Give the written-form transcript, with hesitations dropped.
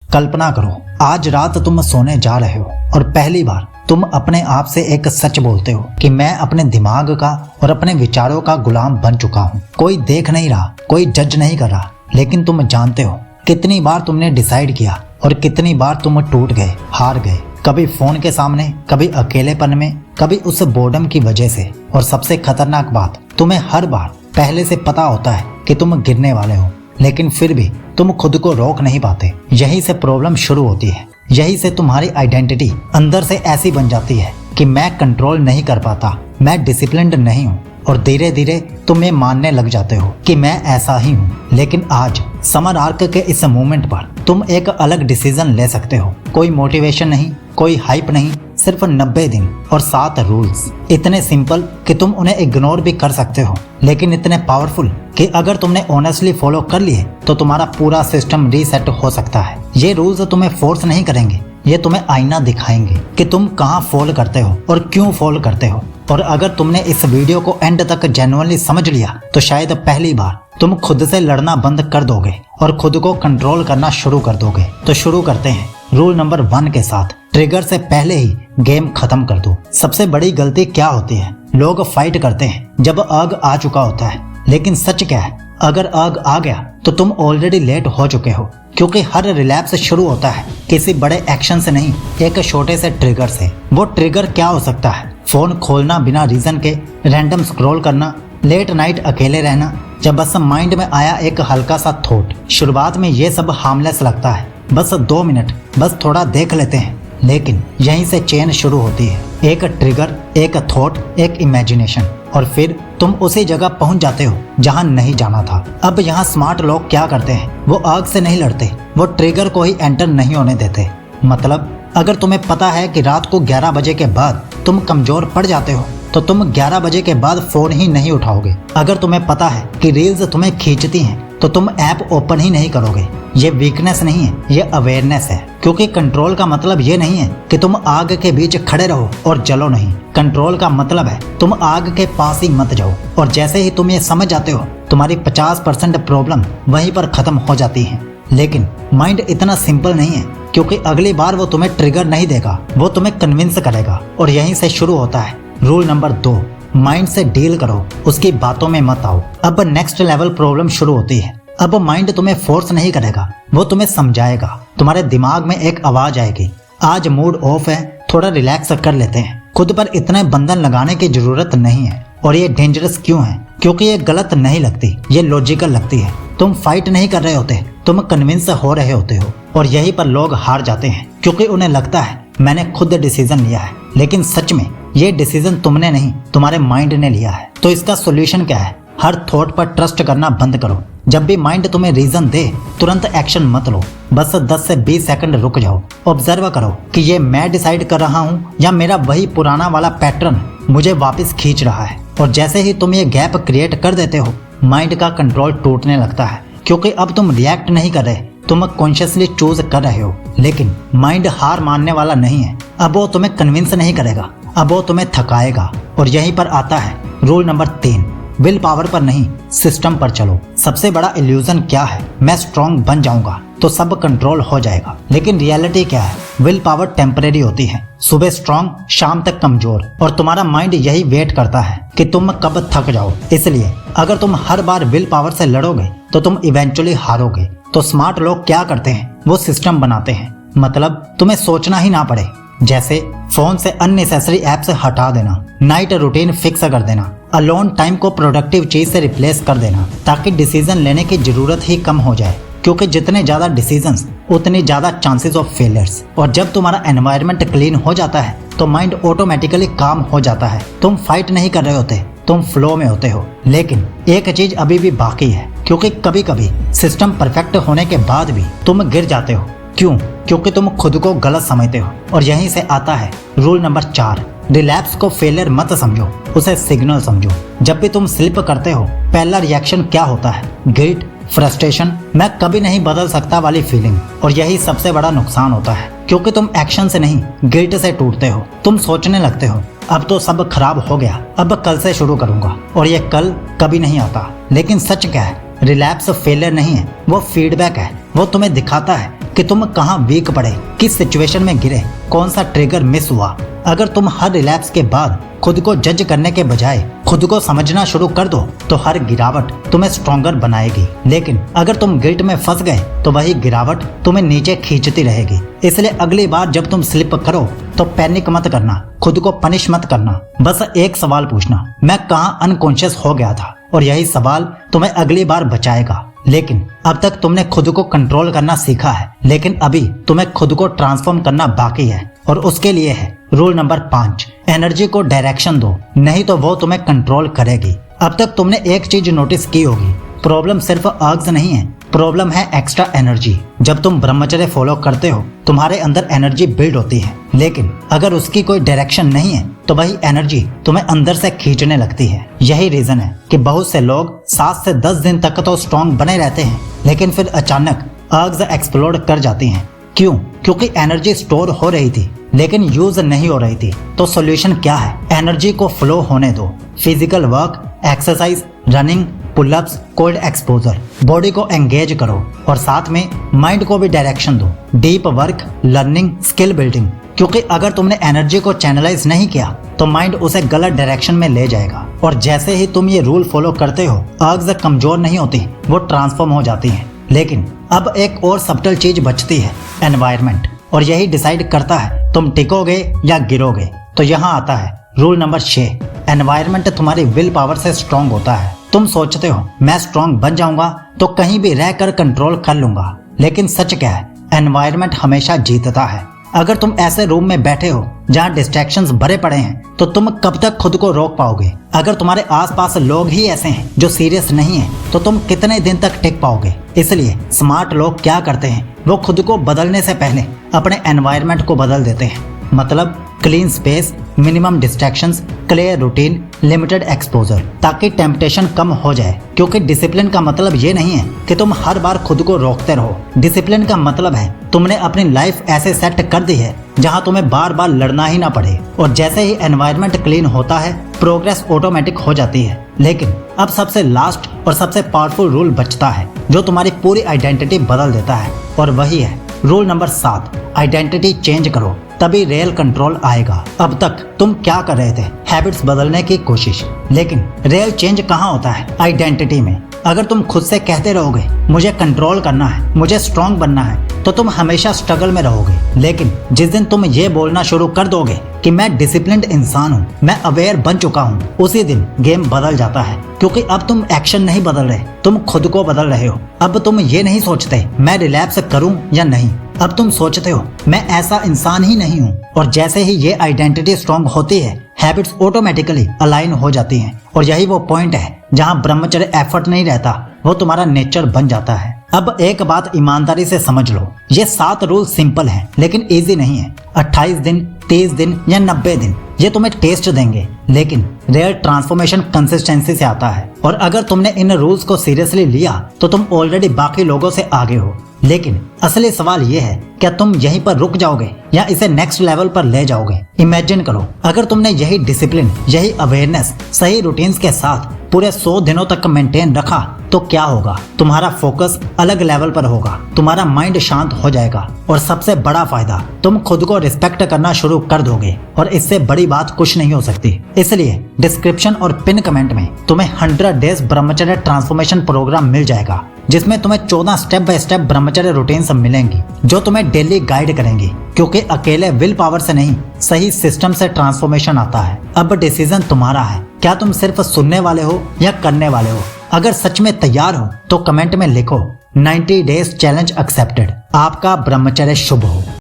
कल्पना करो, आज रात तुम सोने जा रहे हो और पहली बार तुम अपने आप से एक सच बोलते हो कि मैं अपने दिमाग का और अपने विचारों का गुलाम बन चुका हूँ। कोई देख नहीं रहा, कोई जज नहीं कर रहा, लेकिन तुम जानते हो कितनी बार तुमने डिसाइड किया और कितनी बार तुम टूट गए, हार गए। कभी फोन के सामने, कभी अकेलेपन में, कभी उस बोर्डम की वजह से। और सबसे खतरनाक बात, तुम्हें हर बार पहले से पता होता है कि तुम गिरने वाले हो, लेकिन फिर भी तुम खुद को रोक नहीं पाते। यहीं से प्रॉब्लम शुरू होती है। यहीं से तुम्हारी आइडेंटिटी अंदर से ऐसी बन जाती है कि मैं कंट्रोल नहीं कर पाता, मैं डिसिप्लिन्ड नहीं हूँ। और धीरे धीरे तुम ये मानने लग जाते हो कि मैं ऐसा ही हूँ। लेकिन आज समर आर्क के इस मोमेंट पर तुम एक अलग डिसीजन ले सकते हो। कोई मोटिवेशन नहीं, कोई हाइप नहीं, सिर्फ 90 दिन और 7 रूल्स। इतने सिंपल कि तुम उन्हें इग्नोर भी कर सकते हो, लेकिन इतने पावरफुल कि अगर तुमने ऑनेस्टली फॉलो कर लिए तो तुम्हारा पूरा सिस्टम रीसेट हो सकता है। ये रूल्स तुम्हें फोर्स नहीं करेंगे, ये तुम्हें आईना दिखाएंगे कि तुम कहाँ फॉल करते हो और क्यों फॉल करते हो। और अगर तुमने इस वीडियो को एंड तक जेन्युइनली समझ लिया तो शायद पहली बार तुम खुद से लड़ना बंद कर दोगे और खुद को कंट्रोल करना शुरू कर दोगे। तो शुरू करते हैं रूल नंबर 1 के साथ। ट्रिगर से पहले ही गेम खत्म कर दो। सबसे बड़ी गलती क्या होती है? लोग फाइट करते हैं जब आग आ चुका होता है, लेकिन सच क्या है, अगर आग आ गया तो तुम ऑलरेडी लेट हो चुके हो। क्योंकि हर रिलैप्स शुरू होता है किसी बड़े एक्शन से नहीं, एक छोटे से ट्रिगर से। वो ट्रिगर क्या हो सकता है? फोन खोलना बिना रीजन के, रैंडम स्क्रॉल करना, लेट नाइट अकेले रहना, जब बस माइंड में आया एक हल्का सा थॉट। शुरुआत में ये सब हार्मलेस लगता है, बस 2 मिनट, बस थोड़ा देख लेते हैं। लेकिन यहीं से चेन शुरू होती है। एक ट्रिगर, एक थॉट, एक इमेजिनेशन, और फिर तुम उसी जगह पहुंच जाते हो जहां नहीं जाना था। अब यहाँ स्मार्ट लोग क्या करते हैं? वो आग से नहीं लड़ते, वो ट्रिगर को ही एंटर नहीं होने देते। मतलब अगर तुम्हें पता है कि रात को 11 बजे के बाद तुम कमजोर पड़ जाते हो तो तुम 11 बजे के बाद फोन ही नहीं उठाओगे। अगर तुम्हें पता है कि रील्स तुम्हें खींचती हैं तो तुम ऐप ओपन ही नहीं करोगे। ये वीकनेस नहीं है, ये अवेयरनेस है। क्योंकि कंट्रोल का मतलब ये नहीं है कि तुम आग के बीच खड़े रहो और जलो नहीं। कंट्रोल का मतलब है तुम आग के पास ही मत जाओ। और जैसे ही तुम ये समझ जाते हो, तुम्हारी 50% प्रॉब्लम वहीं पर खत्म हो जाती है। लेकिन माइंड इतना सिंपल नहीं है, क्योंकि अगली बार वो तुम्हें ट्रिगर नहीं देगा, वो तुम्हें कन्विंस करेगा। और यहीं से शुरू होता है रूल नंबर 2, माइंड से डील करो, उसकी बातों में मत आओ। अब नेक्स्ट लेवल प्रॉब्लम शुरू होती है। अब माइंड तुम्हें फोर्स नहीं करेगा, वो तुम्हें समझाएगा। तुम्हारे दिमाग में एक आवाज आएगी, आज मूड ऑफ है, थोड़ा रिलैक्स कर लेते हैं। खुद पर इतने बंधन लगाने की जरूरत नहीं है। और ये डेंजरस क्यों है? क्योंकि ये गलत नहीं लगती, ये लॉजिकल लगती है। तुम फाइट नहीं कर रहे होते, तुम कन्विंस हो रहे होते हो। और यहीं पर लोग हार जाते हैं, क्योंकि उन्हें लगता है मैंने खुद डिसीजन लिया है। लेकिन सच में ये डिसीजन तुमने नहीं, तुम्हारे माइंड ने लिया है। तो इसका सोल्यूशन क्या है? हर थॉट पर ट्रस्ट करना बंद करो। जब भी माइंड तुम्हें रीजन दे, तुरंत एक्शन मत लो। बस 10 से 20 सेकंड रुक जाओ, ऑब्जर्व करो कि ये मैं डिसाइड कर रहा हूँ या मेरा वही पुराना वाला पैटर्न मुझे वापस खींच रहा है। और जैसे ही तुम ये गैप क्रिएट कर देते हो, माइंड का कंट्रोल टूटने लगता है। क्योंकि अब तुम रिएक्ट नहीं कर रहे, तुम कॉन्शियसली चूज कर रहे हो। लेकिन माइंड हार मानने वाला नहीं है। अब वो तुम्हें कन्विंस नहीं करेगा, अब वो तुम्हें थकाएगा। और यहीं पर आता है रूल नंबर 3, विल पावर पर नहीं, सिस्टम पर चलो। सबसे बड़ा इल्यूजन क्या है? मैं स्ट्रॉन्ग बन जाऊंगा तो सब कंट्रोल हो जाएगा। लेकिन रियलिटी क्या है? विल पावर टेम्परेरी होती है। सुबह स्ट्रॉन्ग, शाम तक कमजोर। और तुम्हारा माइंड यही वेट करता है कि तुम कब थक जाओ। इसलिए अगर तुम हर बार विल पावर से लड़ोगे तो तुम इवेंचुअली हारोगे। तो स्मार्ट लोग क्या करते हैं? वो सिस्टम बनाते हैं। मतलब तुम्हें सोचना ही ना पड़े। जैसे फोन से अननेसेसरी ऐप्स हटा देना, नाइट रूटीन फिक्स कर देना, अलोन टाइम को प्रोडक्टिव चीज से रिप्लेस कर देना, ताकि डिसीजन लेने की जरूरत ही कम हो जाए। क्योंकि जितने ज्यादा डिसीजंस, उतनी ज्यादा चांसेस ऑफ फेलियर्स। और जब तुम्हारा एनवायरनमेंट क्लीन हो जाता है तो माइंड ऑटोमेटिकली काम हो जाता है। तुम फाइट नहीं कर रहे होते, तुम फ्लो में होते हो। लेकिन एक चीज अभी भी बाकी है, क्योंकि कभी कभी सिस्टम परफेक्ट होने के बाद भी तुम गिर जाते हो। क्यों? क्योंकि तुम खुद को गलत समझते हो। और यहीं से आता है रूल नंबर 4, रिलैप्स को फेलियर मत समझो, उसे सिग्नल समझो। जब भी तुम स्लिप करते हो, पहला रिएक्शन क्या होता है? गिल्ट, फ्रस्ट्रेशन, मैं कभी नहीं बदल सकता वाली फीलिंग। और यही सबसे बड़ा नुकसान होता है, क्योंकि तुम एक्शन से नहीं, गिल्ट से टूटते हो। तुम सोचने लगते हो अब तो सब खराब हो गया, अब कल से शुरू करूंगा। और ये कल कभी नहीं आता। लेकिन सच क्या है? रिलैप्स फेलियर नहीं है, वो फीडबैक है। वो तुम्हें दिखाता है कि तुम कहाँ वीक पड़े, किस सिचुएशन में गिरे, कौन सा ट्रिगर मिस हुआ। अगर तुम हर रिलैप्स के बाद खुद को जज करने के बजाय खुद को समझना शुरू कर दो तो हर गिरावट तुम्हें स्ट्रॉन्गर बनाएगी। लेकिन अगर तुम गिल्ट में फंस गए तो वही गिरावट तुम्हें नीचे खींचती रहेगी। इसलिए अगली बार जब तुम स्लिप करो तो पैनिक मत करना, खुद को पनिश मत करना। बस एक सवाल पूछना, मैं कहाँ अनकॉन्शियस हो गया था, और यही सवाल तुम्हें अगली बार बचाएगा। लेकिन अब तक तुमने खुद को कंट्रोल करना सीखा है, लेकिन अभी तुम्हें खुद को ट्रांसफॉर्म करना बाकी है, और उसके लिए है रूल नंबर 5, एनर्जी को डायरेक्शन दो, नहीं तो वो तुम्हें कंट्रोल करेगी। अब तक तुमने एक चीज नोटिस की होगी, प्रॉब्लम सिर्फ अर्ग्स नहीं है, प्रॉब्लम है एक्स्ट्रा एनर्जी। जब तुम ब्रह्मचर्य फॉलो करते हो तुम्हारे अंदर एनर्जी बिल्ड होती है, लेकिन अगर उसकी कोई डायरेक्शन नहीं है तो वही एनर्जी तुम्हें अंदर से खींचने लगती है। यही रीजन है कि बहुत से लोग 7 से 10 दिन तक तो स्ट्रॉन्ग बने रहते हैं, लेकिन फिर अचानक अर्ग्स एक्सप्लोड कर जाती हैं। क्यों? क्योंकि एनर्जी स्टोर हो रही थी लेकिन यूज नहीं हो रही थी। तो सॉल्यूशन क्या है? एनर्जी को फ्लो होने दो। Physical work, exercise, running, pullups, cold exposure, body को एंगेज करो और साथ में माइंड को भी डायरेक्शन दो। Deep work, learning, skill building, क्योंकि अगर तुमने एनर्जी को चैनलाइज नहीं किया तो माइंड उसे गलत डायरेक्शन में ले जाएगा। और जैसे ही तुम ये रूल फॉलो करते हो अर्ग्स कमजोर नहीं होती, वो ट्रांसफॉर्म हो जाती हैं। लेकिन अब एक और सब्टल चीज बचती है, एनवायरनमेंट, और यही डिसाइड करता है तुम टिकोगे या गिरोगे। तो यहाँ आता है रूल नंबर 6, एनवायरनमेंट तुम्हारी विल पावर से स्ट्रांग होता है। तुम सोचते हो मैं स्ट्रांग बन जाऊंगा तो कहीं भी रहकर कंट्रोल कर लूंगा, लेकिन सच क्या है? एनवायरनमेंट हमेशा जीतता है। अगर तुम ऐसे रूम में बैठे हो जहाँ डिस्ट्रैक्शंस भरे पड़े हैं तो तुम कब तक खुद को रोक पाओगे? अगर तुम्हारे आसपास लोग ही ऐसे हैं जो सीरियस नहीं है तो तुम कितने दिन तक टिक पाओगे? इसलिए स्मार्ट लोग क्या करते हैं, वो खुद को बदलने से पहले अपने एनवायरनमेंट को बदल देते हैं। मतलब clean space, minimum distractions, clear routine, limited exposure, ताकि टेम्पटेशन कम हो जाए। क्योंकि डिसिप्लिन का मतलब ये नहीं है कि तुम हर बार खुद को रोकते रहो। डिसिप्लिन का मतलब है तुमने अपनी लाइफ ऐसे सेट कर दी है जहां तुम्हें बार बार लड़ना ही ना पड़े। और जैसे ही एनवायरनमेंट क्लीन होता है प्रोग्रेस ऑटोमेटिक हो जाती है। लेकिन अब सबसे लास्ट और सबसे पावरफुल रूल बचता है जो तुम्हारी पूरी आइडेंटिटी बदल देता है, और वही है रूल नंबर 7, आइडेंटिटी चेंज करो तभी रियल कंट्रोल आएगा। अब तक तुम क्या कर रहे थे? हैबिट्स बदलने की कोशिश, लेकिन रियल चेंज कहाँ होता है? आइडेंटिटी में। अगर तुम खुद से कहते रहोगे मुझे कंट्रोल करना है, मुझे स्ट्रांग बनना है, तो तुम हमेशा स्ट्रगल में रहोगे। लेकिन जिस दिन तुम ये बोलना शुरू कर दोगे कि मैं डिसिप्लिन्ड इंसान हूँ, मैं अवेयर बन चुका हूँ, उसी दिन गेम बदल जाता है। क्योंकि अब तुम एक्शन नहीं बदल रहे, तुम खुद को बदल रहे हो। अब तुम ये नहीं सोचते मैं रिलैप्स करूँ या नहीं, अब तुम सोचते हो मैं ऐसा इंसान ही नहीं हूँ। और जैसे ही ये आइडेंटिटी स्ट्रांग होती है हैबिट्स ऑटोमेटिकली अलाइन हो जाती हैं। और यही वो पॉइंट है जहाँ ब्रह्मचर्य एफर्ट नहीं रहता, वो तुम्हारा नेचर बन जाता है। अब एक बात ईमानदारी से समझ लो, ये 7 रूल सिंपल हैं लेकिन इजी नहीं है। 28 दिन, 30 दिन या 90 दिन ये तुम्हें टेस्ट देंगे, लेकिन रियल ट्रांसफॉर्मेशन कंसिस्टेंसी से आता है। और अगर तुमने इन रूल्स को सीरियसली लिया तो तुम ऑलरेडी बाकी लोगों से आगे हो। लेकिन असली सवाल ये है, क्या तुम यहीं पर रुक जाओगे या इसे नेक्स्ट लेवल पर ले जाओगे? इमेजिन करो अगर तुमने यही डिसिप्लिन, यही अवेयरनेस, सही रूटीन्स के साथ पूरे 100 दिनों तक मेंटेन रखा तो क्या होगा? तुम्हारा फोकस अलग लेवल पर होगा, तुम्हारा माइंड शांत हो जाएगा, और सबसे बड़ा फायदा तुम खुद को रिस्पेक्ट करना शुरू कर दोगे। और इससे बड़ी बात कुछ नहीं हो सकती। इसलिए डिस्क्रिप्शन और पिन कमेंट में तुम्हें 100 डेज ब्रह्मचर्य ट्रांसफॉर्मेशन प्रोग्राम मिल जाएगा, जिसमें तुम्हें 14 स्टेप बाय स्टेप ब्रह्मचर्य रूटीन्स मिलेंगी जो तुम्हें डेली गाइड करेंगी। क्योंकि अकेले विल पावर से नहीं, सही सिस्टम से ट्रांसफॉर्मेशन आता है। अब डिसीजन तुम्हारा है, क्या तुम सिर्फ सुनने वाले हो या करने वाले हो? अगर सच में तैयार हो तो कमेंट में लिखो 90 डेज चैलेंज एक्सेप्टेड। आपका ब्रह्मचर्य शुभ हो।